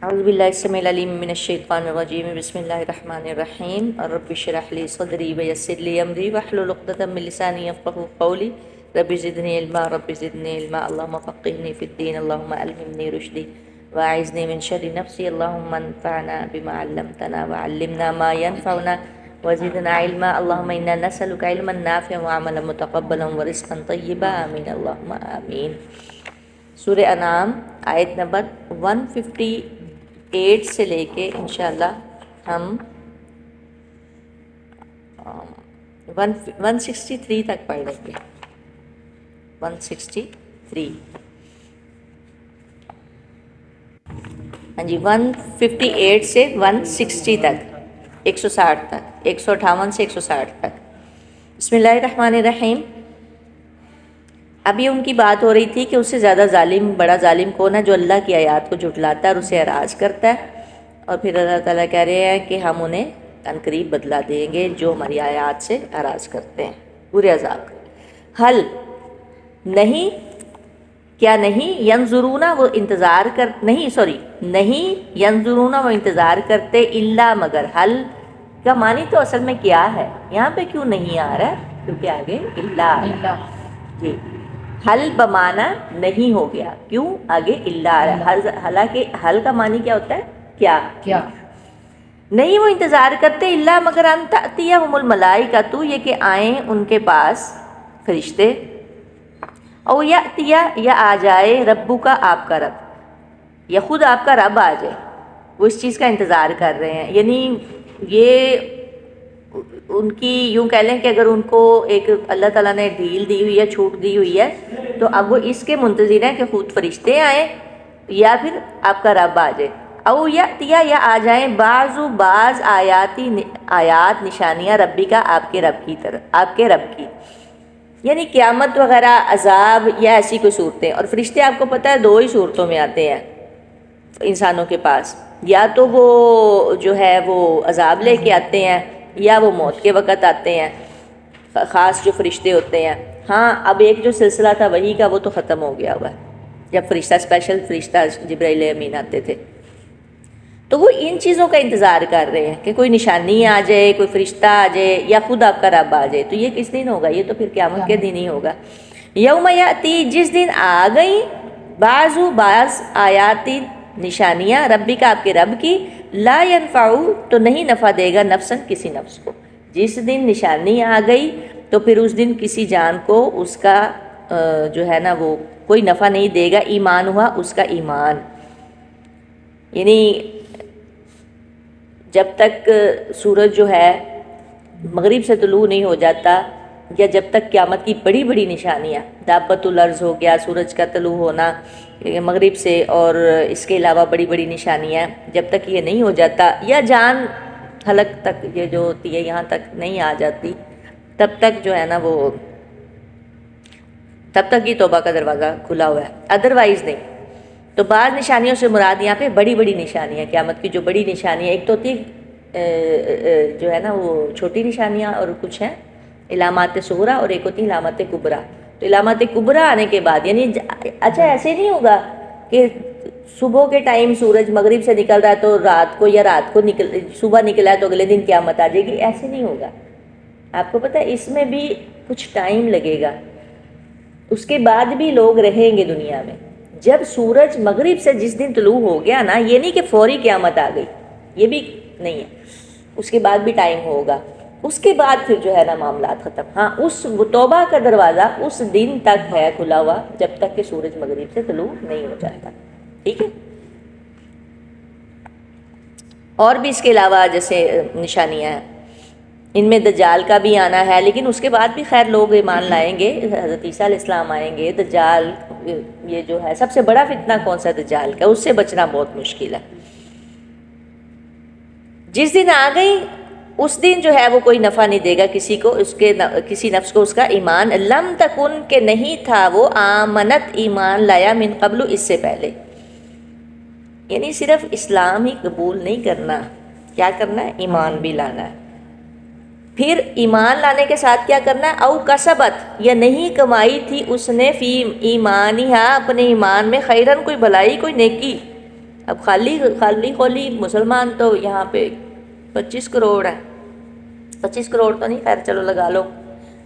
اعوذ باللہ السمیع العلیم من الشیطان الرجیم بسم اللہ الرحمن الرحیم رب اشرح لی صدری ویسر لی امری واحلل عقدۃ من لسانی یفقهوا قولی رب زدنی علما اللهم فقهنی فی الدین اللهم الہمنی رشدی واعذنی من شر نفسی اللهم انفعنا بما علمتنا وعلمنا ما ينفعنا وزدنا علما اللهم انا نسألك علما نافعا وعملا متقبلا ورزقا طیبا آمین اللهم آمین۔ سورہ انعام آیت نمبر 158 سے لے کے انشاءاللہ ہم 163 تک پڑھ لیں گے۔ 163 ہاں جی 158 سے 160 تک 160 تک 158 سے 160 تک۔ بسم اللہ الرحمن الرحیم۔ ابھی ان کی بات ہو رہی تھی کہ اس سے زیادہ ظالم بڑا ظالم کون ہے، جو اللہ کی آیات کو جھٹلاتا ہے اور اسے اراض کرتا ہے، اور پھر اللہ تعالیٰ کہہ رہے ہیں کہ ہم انہیں عنقریب بدلا دیں گے جو ہماری آیات سے اراض کرتے ہیں برے عذاب کا۔ حل نہیں، کیا نہیں، ینظرون وہ انتظار کر نہیں ینظرون وہ انتظار کرتے، الا مگر۔ حل کا معنی تو اصل میں کیا ہے، یہاں پہ کیوں نہیں آ رہا ہے کیونکہ آگے الا ہے جی۔ حل بمانا نہیں ہو گیا، کیوں آگے الا آ رہا ہے۔ حالانکہ حل کا معنی کیا ہوتا ہے، کیا نہیں وہ انتظار کرتے، الا مگر ان تأتیہم الملائکۃ یہ کہ آئیں ان کے پاس فرشتے، او یأتیا یا آ جائے ربک آپ کا رب، یا خود آپ کا رب آ جائے، وہ اس چیز کا انتظار کر رہے ہیں۔ یعنی یہ ان کی یوں کہہ لیں کہ اگر ان کو ایک اللہ تعالیٰ نے ڈھیل دی ہوئی ہے، چھوٹ دی ہوئی ہے، تو اب وہ اس کے منتظر ہیں کہ خود فرشتے آئیں یا پھر آپ کا رب آ جائے۔ او یأتیا یا آ جائیں بعض آیات نشانیاں ربی کا آپ کے رب کی، یعنی قیامت وغیرہ، عذاب یا ایسی کوئی صورتیں۔ اور فرشتے آپ کو پتہ ہے دو ہی صورتوں میں آتے ہیں انسانوں کے پاس، یا تو وہ جو ہے وہ عذاب لے کے آتے ہیں یا وہ موت کے وقت آتے ہیں، خاص جو فرشتے ہوتے ہیں۔ ہاں اب ایک جو سلسلہ تھا وحی کا وہ تو ختم ہو گیا ہوا ہے، جب اسپیشل فرشتہ جبرائیل امین آتے تھے، تو وہ ان چیزوں کا انتظار کر رہے ہیں کہ کوئی نشانی آ جائے، کوئی فرشتہ آ جائے یا خود آپ کا رب آ جائے۔ تو یہ کس دن ہوگا؟ یہ تو پھر قیامت کے دن ہی ہوگا۔ یوم یاتی جس دن آ گئی بعض آیاتی نشانیاں ربی کا آپ کے رب کی، لا ینفع تو نہیں نفع دے گا نفسن کسی نفس کو۔ جس دن نشانی آ گئی تو پھر اس دن کسی جان کو اس کا جو ہے نا وہ کوئی نفع نہیں دے گا، ایمان ہوا اس کا ایمان۔ یعنی جب تک سورج جو ہے مغرب سے طلوع نہیں ہو جاتا، یا جب تک قیامت کی بڑی بڑی نشانیاں، دابۃ الارض ہو گیا، سورج کا طلوع ہونا مغرب سے، اور اس کے علاوہ بڑی بڑی نشانیاں، جب تک یہ نہیں ہو جاتا یا جان حلق تک یہ جو ہوتی ہے یہاں تک نہیں آ جاتی، تب تک جو ہے نا وہ تب تک یہ توبہ کا دروازہ کھلا ہوا ہے، ادروائز نہیں۔ تو بعض نشانیوں سے مراد یہاں پہ بڑی بڑی نشانیاں، قیامت کی جو بڑی نشانیاں، ایک تو ہوتی جو ہے نا وہ چھوٹی نشانیاں اور کچھ ہیں علامات صغریٰ، اور ایک ہوتی ہیں علامات کبریٰ۔ تو علامات کبریٰ آنے کے بعد یعنی اچھا ایسے نہیں ہوگا کہ صبح کے ٹائم سورج مغرب سے نکل رہا ہے تو رات کو صبح نکلا ہے تو اگلے دن قیامت آ جائے گی، ایسے نہیں ہوگا۔ آپ کو پتہ ہے اس میں بھی کچھ ٹائم لگے گا، اس کے بعد بھی لوگ رہیں گے دنیا میں۔ جب سورج مغرب سے جس دن طلوع ہو گیا نا، یہ نہیں کہ فوری قیامت آ گئی، یہ بھی نہیں ہے، اس کے بعد بھی ٹائم ہوگا، اس کے بعد پھر جو ہے نا معاملات ختم۔ ہاں اس توبہ کا دروازہ اس دن تک ہے کھلا ہوا جب تک کہ سورج مغرب سے طلوع نہیں ہو جاتا، ٹھیک ہے۔ اور بھی اس کے علاوہ جیسے نشانیاں ہیں، ان میں دجال کا بھی آنا ہے، لیکن اس کے بعد بھی خیر لوگ ایمان لائیں گے، حضرت عیسیٰ علیہ السلام آئیں گے۔ دجال یہ جو ہے سب سے بڑا فتنہ کون سا دجال کا، اس سے بچنا بہت مشکل ہے۔ جس دن آ گئی اس دن جو ہے وہ کوئی نفع نہیں دے گا کسی کو، کسی نفس کو اس کا ایمان، لم تکن کہ نہیں تھا وہ، آمنت ایمان لایا، من قبل اس سے پہلے۔ یعنی صرف اسلام ہی قبول نہیں کرنا، کیا کرنا ہے؟ ایمان بھی لانا ہے۔ پھر ایمان لانے کے ساتھ کیا کرنا ہے؟ او کسبت یا نہیں کمائی تھی اس نے، فی ایمانہا اپنے ایمان میں، خیرن کوئی بھلائی کوئی نیکی، اب خالی مسلمان تو یہاں پہ 25 کروڑ ہیں، 25 کروڑ تو نہیں، خیر چلو لگا لو،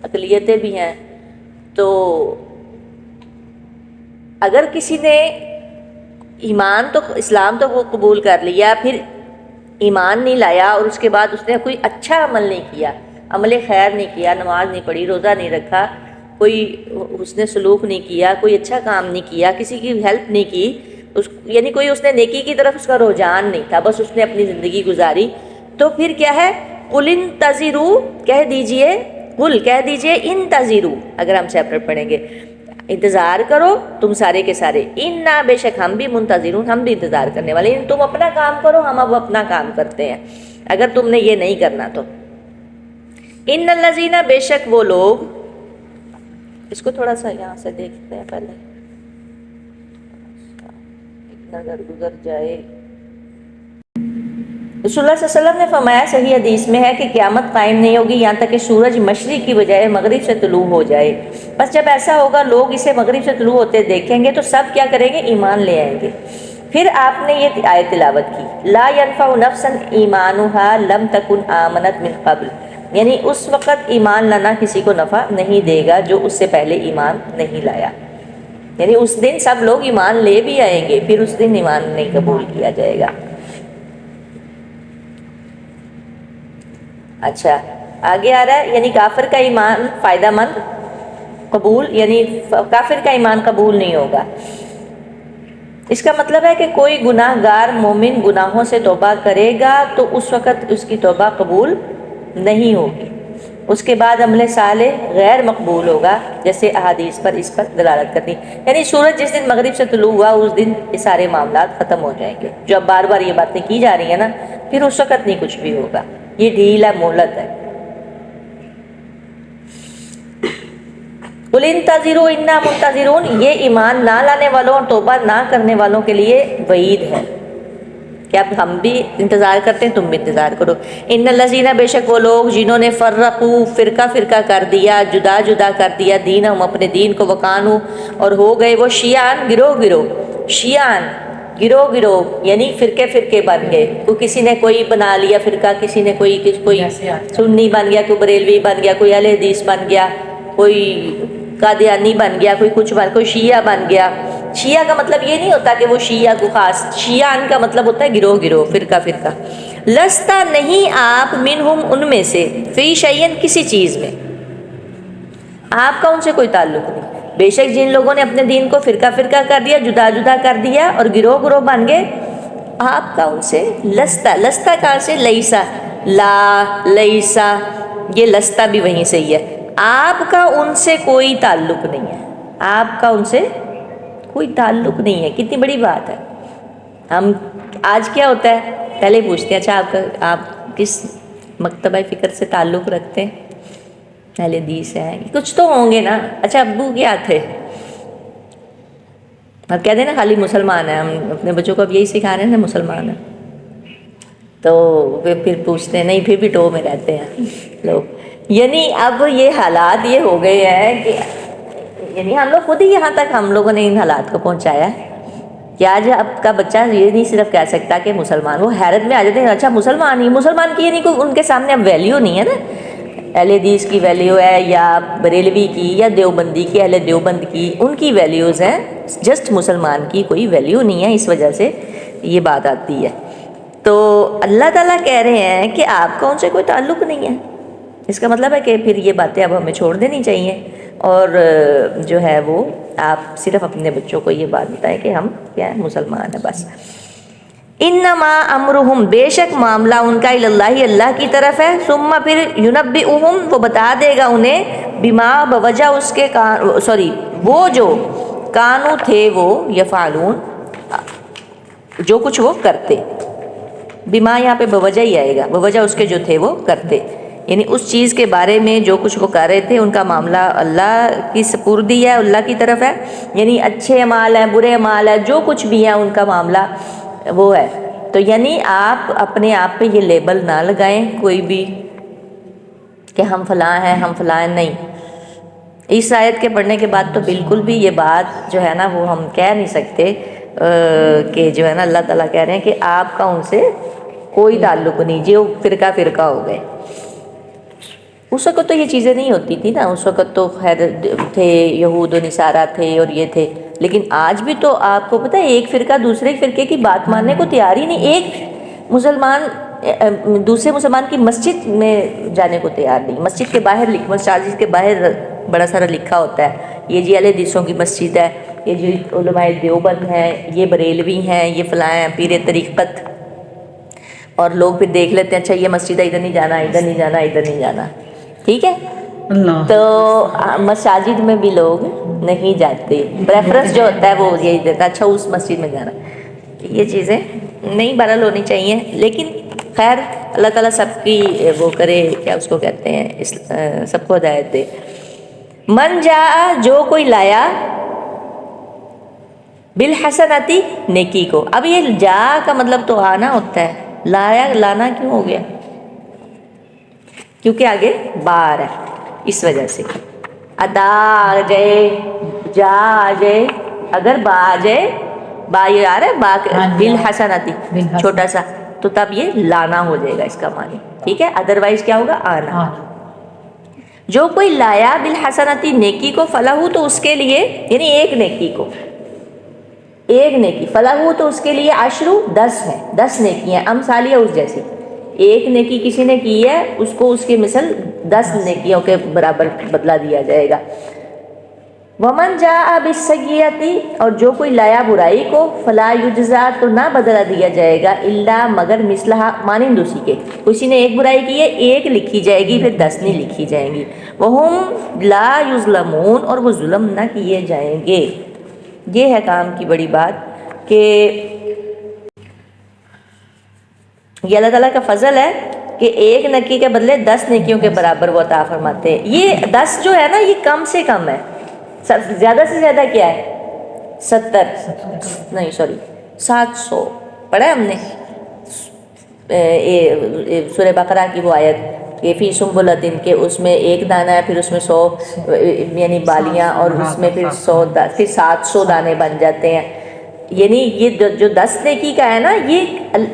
اقلیتیں بھی ہیں. تو اگر کسی نے ایمان تو اسلام تو وہ قبول کر لیا، پھر ایمان نہیں لایا اور اس کے بعد اس نے کوئی اچھا عمل نہیں کیا، عمل خیر نہیں کیا، نماز نہیں پڑھی، روزہ نہیں رکھا، کوئی حسن سلوک نہیں کیا، کوئی اچھا کام نہیں کیا، کسی کی ہیلپ نہیں کی، یعنی کوئی اس نے نیکی کی طرف اس کا رجحان نہیں تھا، بس اس نے اپنی زندگی گزاری، تو پھر کیا ہے؟ قل انتظروا، کہہ دیجئے، قل کہہ دیجئے انتظروا، اگر ہم سیپریٹ پڑھیں گے، انتظار کرو تم سارے کے سارے، انا بے شک ہم بھی منتظرون، ہم بھی انتظار کرنے والے، تم اپنا کام کرو، ہم اب اپنا کام کرتے ہیں اگر تم نے یہ نہیں کرنا تو. ان الذین، بے شک وہ لوگ، اس کو تھوڑا سا یہاں سے دیکھتے ہیں پہلے، ایک نظر گزر جائے. رسول اللہ صلی اللہ علیہ وسلم نے فرمایا، صحیح حدیث میں ہے کہ قیامت قائم نہیں ہوگی یہاں تک کہ سورج مشرق کی بجائے مغرب سے طلوع ہو جائے. بس جب ایسا ہوگا لوگ اسے مغرب سے طلوع ہوتے دیکھیں گے تو سب کیا کریں گے؟ ایمان لے آئیں گے. پھر آپ نے یہ آیت تلاوت کی، لا ينفع نفسا ایمانها لم تکن آمنت من قبل، یعنی اس وقت ایمان لانا کسی کو نفع نہیں دے گا جو اس سے پہلے ایمان نہیں لایا. یعنی اس دن سب لوگ ایمان لے بھی آئیں گے، پھر اس دن ایمان نہیں قبول کیا جائے گا. اچھا آگے آ رہا ہے، یعنی کافر کا ایمان فائدہ مند قبول، یعنی کافر کا ایمان قبول نہیں ہوگا. اس کا مطلب ہے کہ کوئی گناہ گار مومن گناہوں سے توبہ کرے گا تو اس وقت اس کی توبہ قبول نہیں ہوگی، اس کے بعد عمل صالح غیر مقبول ہوگا، جیسے احادیث پر اس پر دلالت کرتی. یعنی سورج جس دن مغرب سے طلوع ہوا اس دن یہ سارے معاملات ختم ہو جائیں گے. جو اب بار بار یہ باتیں کی جا رہی ہیں نا، پھر اس وقت نہیں کچھ بھی ہوگا، یہ ڈھیل ہے، مہلت ہے. قل انتظروا انا منتظرون، یہ ایمان نہ لانے والوں اور توبہ نہ کرنے والوں کے لیے وعید ہے کہ اب ہم بھی انتظار کرتے ہیں، تم بھی انتظار کرو. ان الذین، بے شک وہ لوگ جنہوں نے فرقوا، فرقہ فرقہ کر دیا، جدا جدا کر دیا، دینہم، اپنے دین کو، وکانوا، اور ہو گئے وہ شیعان، گروہ گروہ، شیعان گروہ گروہ، یعنی فرقے فرقے بن گئے. کسی نے کوئی بنا لیا فرقہ، کسی نے کوئی سنی بن گیا، کوئی بریلوی بن گیا، کوئی اہل حدیث بن گیا، کوئی قادیانی بن گیا، کوئی کچھ بن، کوئی شیعہ بن گیا. شیعہ کا مطلب یہ نہیں ہوتا کہ وہ شیعہ کو خاص، شیعان کا مطلب ہوتا ہے گروہ گروہ، فرقہ فرقہ. لستا، نہیں آپ، منہم، ان میں سے، فی شیئن، کسی چیز میں، آپ کا ان سے کوئی تعلق نہیں. بے شک جن لوگوں نے اپنے دین کو فرقہ فرقہ کر دیا، جدا جدا کر دیا اور گروہ گروہ بن گئے، آپ کا ان سے لستا، لستا کہاں سے؟ لیسا، لا لیسا، یہ لستا بھی وہیں سے ہی ہے. آپ کا ان سے کوئی تعلق نہیں ہے، آپ کا ان سے کوئی تعلق نہیں ہے. کتنی بڑی بات ہے. ہم آج کیا ہوتا ہے، پہلے پوچھتے ہیں اچھا آپ کس مکتبہ فکر سے تعلق رکھتے ہیں؟ اہل حدیث ہیں، کچھ تو ہوں گے نا. اچھا ابو کیا تھے؟ اب کہتے ہیں نا خالی مسلمان ہیں، ہم اپنے بچوں کو اب یہی سکھا رہے ہیں نا مسلمان ہیں، تو پھر پوچھتے ہیں نہیں، پھر بھی ٹو میں رہتے ہیں لوگ. یعنی اب یہ حالات یہ ہو گئے ہیں کہ یعنی ہم لوگ خود ہی یہاں تک ہم لوگوں نے ان حالات کو پہنچایا ہے کہ آج اب کا بچہ یہ نہیں صرف کہہ سکتا کہ مسلمان، وہ حیرت میں آ جاتے ہیں، اچھا مسلمان ہی، مسلمان کی یعنی کوئی ان کے سامنے اب ویلیو نہیں ہے نا. اہل حدیث کی ویلیو ہے، یا بریلوی کی، یا دیوبندی کی، اہل دیوبند کی، ان کی ویلیوز ہیں، جسٹ مسلمان کی کوئی ویلیو نہیں ہے. اس وجہ سے یہ بات آتی ہے. تو اللہ تعالیٰ کہہ رہے ہیں کہ آپ کا ان سے کوئی تعلق نہیں ہے. اس کا مطلب ہے کہ پھر یہ باتیں اب ہمیں چھوڑ دینی چاہیے، اور جو ہے وہ آپ صرف اپنے بچوں کو یہ بات بتائیں کہ ہم کیا ہے، مسلمان ہیں بس. انما امرہم، بے شک معاملہ ان کا، اللہ اللہ کی طرف ہے. ثم پھر ینبئہم، وہ بتا دے گا انہیں، بما، بوجہ اس کے، وہ جو کانو تھے وہ، یفعلون، جو کچھ وہ کرتے. بما یہاں پہ بوجہ ہی آئے گا، بوجہ اس کے جو تھے وہ کرتے، یعنی اس چیز کے بارے میں جو کچھ وہ کر رہے تھے ان کا معاملہ اللہ کی سپردی ہے، اللہ کی طرف ہے. یعنی اچھے اعمال ہیں، برے اعمال ہیں، جو کچھ بھی ہیں ان کا معاملہ وہ ہے. تو یعنی آپ اپنے آپ پہ یہ لیبل نہ لگائیں کوئی بھی کہ ہم فلاں ہیں، ہم فلاں ہیں، نہیں. اس آیت کے پڑھنے کے بعد تو بالکل بھی یہ بات جو ہے نا وہ ہم کہہ نہیں سکتے. کہ جو ہے نا اللہ تعالیٰ کہہ رہے ہیں کہ آپ کا ان سے کوئی تعلق نہیں، جو فرقہ فرقہ ہو گئے۔ اس وقت تو یہ چیزیں نہیں ہوتی تھی نا، اس وقت تو خیر تھے یہود و نصارہ تھے اور یہ تھے، لیکن آج بھی تو آپ کو پتہ ہے ایک فرقہ دوسرے فرقے کی بات ماننے کو تیار ہی نہیں، ایک مسلمان دوسرے مسلمان کی مسجد میں جانے کو تیار نہیں، مسجد کے باہر مساجد کے باہر بڑا سارا لکھا ہوتا ہے یہ جی اہل حدیثوں کی مسجد ہے، یہ جی علماء دیوبند ہیں، یہ بریلوی ہیں، یہ فلاں ہیں پیر طریقت، اور لوگ پھر دیکھ لیتے ہیں اچھا یہ مسجد ہے ادھر نہیں جانا ادھر نہیں جانا ادھر نہیں جانا، ٹھیک ہے۔ تو مساجد میں بھی لوگ نہیں جاتے، پریفرنس جو ہوتا ہے وہ یہی دیتا ہے اچھا اس مسجد میں جانا، یہ چیزیں نہیں بہرحال ہونی چاہیے، لیکن خیر اللہ تعالیٰ سب کی وہ کرے، کیا اس کو کہتے ہیں، سب کو ہدایت دے۔ من جاء، جو کوئی لایا، بالحسنتی، نیکی کو۔ اب یہ جا کا مطلب تو آنا ہوتا ہے، لایا لانا کیوں ہو گیا؟ کیونکہ آگے بار ہے، اس وجہ سے ادا آ جائے، جا آ جائے، اگر با آ جائے، با یہ آ رہا ہے با بالحسنتی چھوٹا سا، تو تب یہ لانا ہو جائے گا اس کا معنی، ٹھیک ہے، ادروائز کیا ہوگا؟ آنا۔ جو کوئی لایا بالحسنتی، نیکی کو، فلاح تو اس کے لیے، یعنی ایک نیکی کو، ایک نیکی، فلاح تو اس کے لیے عشرو، 10 ہے، 10 نیکیاں، امثالیہ اس جیسی، ایک نیکی کسی نے کی ہے اس کو اس کی مثل 10 نیکیوں کے برابر بدلہ دیا جائے گا۔ ومن جاء بالسیئۃ، اور جو کوئی لایا برائی کو، فلا یجزا، تو نہ بدلہ دیا جائے گا، الا مگر مثلہا، مانند اسی کے، کسی نے ایک برائی کی ہے ایک لکھی جائے گی، پھر 10 نہیں لکھی جائیں گی، وہم لا یظلمون، اور وہ ظلم نہ کیے جائیں گے۔ یہ ہے کام کی بڑی بات کہ یہ اللہ تعالیٰ کا فضل ہے کہ ایک نیکی کے بدلے 10 نیکیوں کے برابر وہ عطا فرماتے ہیں۔ یہ 10 جو ہے نا یہ کم سے کم ہے، زیادہ سے زیادہ کیا ہے؟ 70 نہیں سوری 700 پڑھا ہے ہم نے سورہ بقرہ کی وہ آیت کہ فی سنبلۃ، کہ اس میں ایک دانہ ہے پھر اس میں 100 یعنی بالیاں، اور اس میں پھر 100 پھر 700 دانے بن جاتے ہیں، یعنی یہ جو 10 نیکی کا ہے نا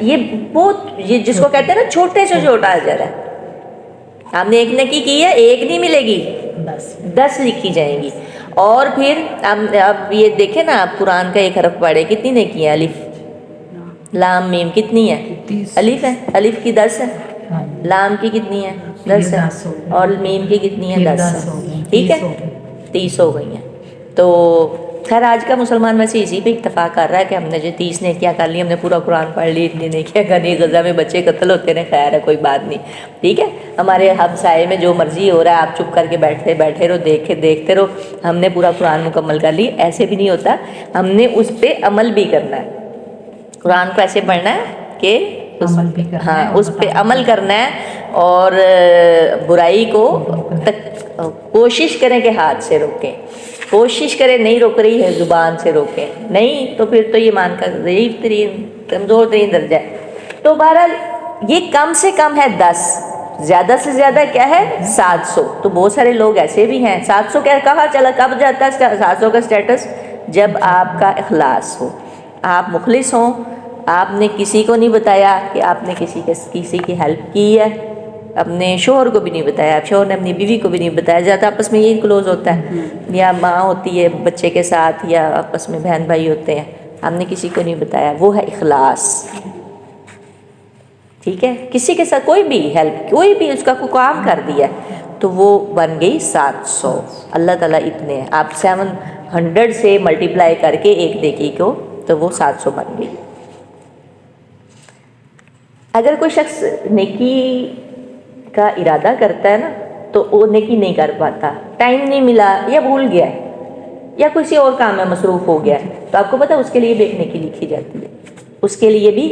یہ بہت، یہ جس کو کہتے ہیں نا چھوٹے سے چھوٹا اجر ہے۔ آپ نے ایک نیکی کی ہے ایک نہیں ملے گی، 10 لکھی جائیں گی۔ اور پھر اب یہ دیکھیں نا، آپ قرآن کا ایک حرف پڑھے، کتنی نیکی ہے؟ الف لام میم کتنی ہے؟ الف ہے، الف کی 10 ہے، لام کی کتنی ہے؟ 10 ہے، اور میم کی کتنی ہے؟ 10 ہے، ٹھیک ہے، 30 ہو گئی ہیں۔ تو خیر آج کا مسلمان ویسے اسی پہ اکتفا کر رہا ہے کہ ہم نے جو 30 نیکیاں کر لی، ہم نے پورا قرآن پڑھ لی، اتنی نیکیاں کر لی، غزہ میں بچے قتل ہوتے ہیں، خیر ہے کوئی بات نہیں، ٹھیک ہے، ہمارے ہمسائے میں جو مرضی ہو رہا ہے آپ چپ کر کے بیٹھے رہو، دیکھتے رہو، ہم نے پورا قرآن مکمل کر لی، ایسے بھی نہیں ہوتا، ہم نے اس پہ عمل بھی کرنا ہے، قرآن کو ایسے پڑھنا ہے کہ اس پہ عمل کرنا ہے، اور برائی کو کوشش کریں کہ ہاتھ سے روکیں، کوشش کریں، نہیں روک رہی ہے زبان سے روکیں، نہیں تو پھر تو یہ مان کا ضعیف ترین کمزور ترین درجہ ہے۔ تو بہرحال یہ کم سے کم ہے 10، زیادہ سے زیادہ کیا ہے؟ 700۔ تو بہت سارے لوگ ایسے بھی ہیں 700 کہا چلا کب جاتا ہے 700 کا سٹیٹس؟ جب آپ کا اخلاص ہو، آپ مخلص ہوں، آپ نے کسی کو نہیں بتایا کہ آپ نے کسی کی ہیلپ کی ہے، اپنے شوہر کو بھی نہیں بتایا، شوہر نے اپنی بیوی کو بھی نہیں بتایا، زیادہ آپس میں یہی کلوز ہوتا ہے، یا ماں ہوتی ہے بچے کے ساتھ، یا آپس میں بہن بھائی ہوتے ہیں، ہم نے کسی کو نہیں بتایا، وہ ہے اخلاص، ٹھیک ہے، کسی کے ساتھ کوئی بھی ہیلپ، کوئی بھی اس کا کوئی کام کر دیا تو وہ بن گئی 700۔ اللہ تعالیٰ اتنے ہیں، آپ 700 سے ملٹیپلائی کر کے ایک نیکی کو تو وہ 700 بن گئی۔ اگر کوئی شخص نیکی کا ارادہ کرتا ہے نا تو وہ نیکی نہیں کر پاتا، ٹائم نہیں ملا یا بھول گیا ہے یا کسی اور کام میں مصروف ہو گیا ہے، تو آپ کو پتہ ہے اس کے لیے بھی ایک نیکی لکھی جاتی ہے، اس کے لیے بھی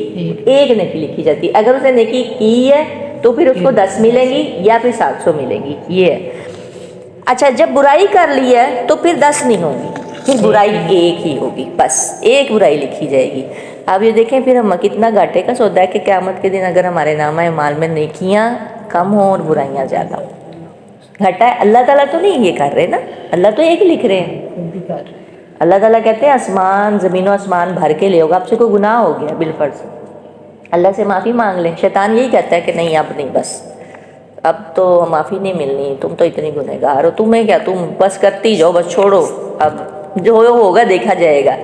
ایک نیکی لکھی جاتی ہے۔ اگر اس نے نیکی کی ہے تو پھر اس کو 10 ملیں گی یا پھر 700 ملیں گی، یہ ہے۔ اچھا جب برائی کر لی ہے تو پھر 10 نہیں ہوگی، پھر برائی ایک ہی ہوگی، بس ایک برائی لکھی جائے گی۔ اب یہ دیکھیں پھر ہم کتنا گھاٹے کا سودا ہے کہ قیامت کے دن اگر ہمارے نامہ اعمال میں نیکیاں کم ہوں اور برائیاں زیادہ ہوں، گھاٹا ہے۔ اللہ تعالیٰ تو نہیں یہ کر رہے نا، اللہ تو ایک لکھ رہے ہیں، اللہ تعالیٰ کہتے ہیں آسمان زمین و آسمان بھر کے لے ہوگا، آپ سے کوئی گناہ ہو گیا بالفرض، اللہ سے معافی مانگ لیں۔ شیطان یہی کہتا ہے کہ نہیں اب نہیں، بس اب تو معافی نہیں ملنی، تم تو اتنی گنہگار ہو، تمہیں کیا، تم بس کرتی جاؤ، بس چھوڑو، اب جو ہوگا دیکھا جائے گا۔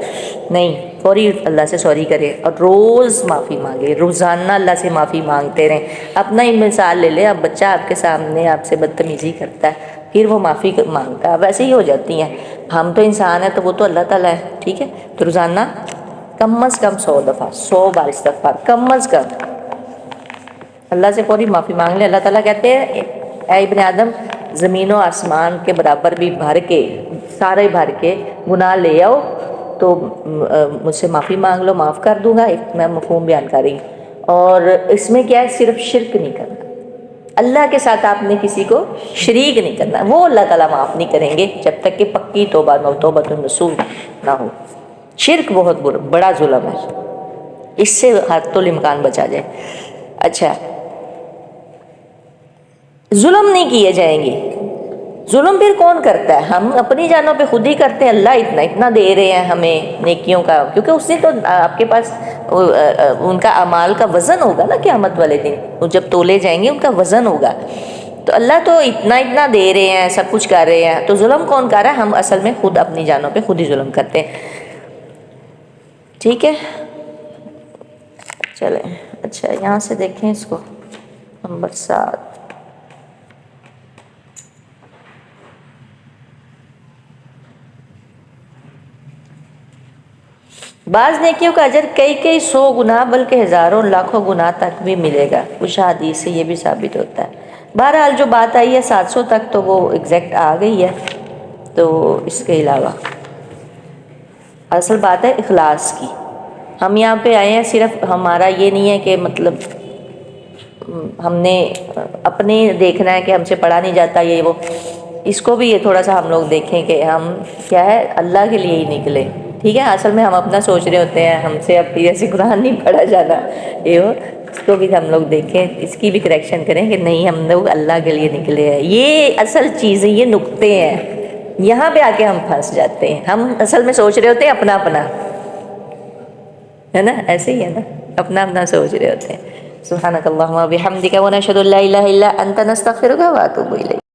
نہیں، فوری اللہ سے سوری کرے اور روز معافی مانگے، روزانہ اللہ سے معافی مانگتے رہیں۔ اپنا ہی مثال لے لیں، اب بچہ آپ کے سامنے آپ سے بدتمیزی کرتا ہے، پھر وہ معافی مانگتا ہے، ویسے ہی ہو جاتی ہیں۔ ہم تو انسان ہیں تو وہ تو اللہ تعالیٰ ہے، ٹھیک ہے؟ تو روزانہ کم از کم 100 دفعہ، 100 بار استغفار کم از کم، اللہ سے فوری معافی مانگ لیں۔ اللہ تعالیٰ کہتے ہیں اے ابن آدم، زمین و آسمان کے برابر بھی بھر کے، سارے بھر کے گناہ لے آؤ تو مجھ سے معافی مانگ لو، معاف کر دوں گا۔ میں مفہوم بیان کر رہی ہوں، اور اس میں کیا ہے، صرف شرک نہیں کرنا، اللہ کے ساتھ آپ نے کسی کو شریک نہیں کرنا، وہ اللہ تعالیٰ معاف نہیں کریں گے جب تک کہ پکی توبۃ النصوح نہ ہو۔ شرک بہت بڑا ظلم ہے، اس سے حتی الامکان بچا جائے۔ اچھا، ظلم نہیں کیے جائیں گے۔ ظلم پھر کون کرتا ہے؟ ہم اپنی جانوں پہ خود ہی کرتے ہیں۔ اللہ اتنا اتنا دے رہے ہیں ہمیں نیکیوں کا، کیونکہ اس نے تو آپ کے پاس ان کا اعمال کا وزن ہوگا نا قیامت والے دن، وہ جب تولے جائیں گے ان کا وزن ہوگا۔ تو اللہ تو اتنا اتنا دے رہے ہیں، سب کچھ کر رہے ہیں، تو ظلم کون کر رہا ہے؟ ہم اصل میں خود اپنی جانوں پہ خود ہی ظلم کرتے ہیں۔ ٹھیک ہے، چلیں اچھا یہاں سے دیکھیں اس کو، نمبر 7۔ بعض نیکیوں کا اجر کئی 100 گنا بلکہ ہزاروں لاکھوں گنا تک بھی ملے گا، کچھ حدیث سے یہ بھی ثابت ہوتا ہے۔ بہرحال جو بات آئی ہے 700 تک تو وہ ایگزیکٹ آ گئی ہے، تو اس کے علاوہ اصل بات ہے اخلاص کی۔ ہم یہاں پہ آئے ہیں، صرف ہمارا یہ نہیں ہے کہ مطلب ہم نے اپنے دیکھنا ہے کہ ہم سے پڑھا نہیں جاتا یہ وہ، اس کو بھی یہ تھوڑا سا ہم لوگ دیکھیں کہ ہم کیا ہے اللہ کے لیے ہی نکلے، ٹھیک ہے؟ اصل میں ہم اپنا سوچ رہے ہوتے ہیں ہم سے اب ایسے قرآن نہیں پڑھا جانا، یہ وہ، اس کو بھی ہم لوگ دیکھیں، اس کی بھی کریکشن کریں کہ نہیں ہم لوگ اللہ کے لیے نکلے ہیں۔ یہ اصل چیزیں، یہ نقطے ہیں، یہاں پہ آ کے ہم پھنس جاتے ہیں۔ ہم اصل میں سوچ رہے ہوتے ہیں اپنا اپنا، ہے نا؟ ایسے ہی ہے نا، اپنا اپنا سوچ رہے ہوتے ہیں۔ سبحانک اللہم و بحمدک ونشہد ان لا الہ الا انت نستغفرک و اتوب الیک۔